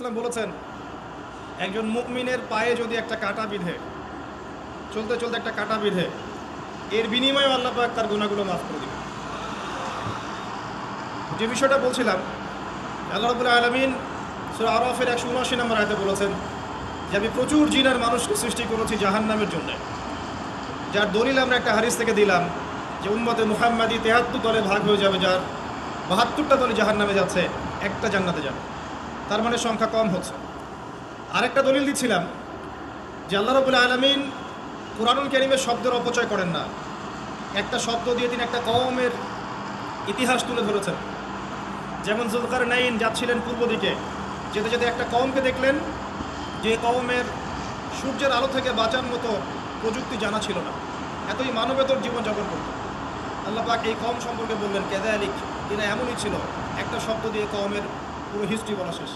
সাল্লাম বলেছেন, একজন মুমিনের পায়ে যদি একটা কাঁটা বিঁধে, চলতে চলতে একটা কাঁটা বিঁধে, এর বিনিময়ে আল্লাহ পাক তার গুনাহগুলো মাফ করে দিবেন। যে বিষয়টা বলছিলাম, আল্লাহ রাব্বুল আলামিন সূরা আরাফের 179 নম্বর আয়াতে বলেছেন যে আমি প্রচুর জিন আর মানুষকে সৃষ্টি করেছি জাহান্নামের জন্য, যার দলিল আমরা একটা হাদিস থেকে দিলাম যে উম্মতে মুহাম্মাদি 73 দলে ভাগ হয়ে যাবে, যার 72টা দলে জাহান্নামে যাচ্ছে, একটা জান্নাতে যাবে, তার মানে সংখ্যা কম হচ্ছে। আরেকটা দলিল দিচ্ছিলাম যে আল্লাহ রাব্বুল আলামিন কুরআনুল কারীমের শব্দের অপচয় করেন না। একটা শব্দ দিয়ে তিনি একটা কওমের ইতিহাস তুলে ধরেছেন। যেমন যুলকারনাইন যাচ্ছিলেন পূর্ব দিকে, যেতে যেতে একটা কওমকে দেখলেন যে কওমের সূর্যের আলো থেকে বাঁচার মতো প্রযুক্তি জানা ছিল না, এতই মানবেতর জীবনযাপন করত। আল্লাহ পাক এই কওম সম্পর্কে বললেন, কাযালিক, এরা এমনই ছিল। একটা শব্দ দিয়ে কওমের পুরো হিস্ট্রি বলা শেষ।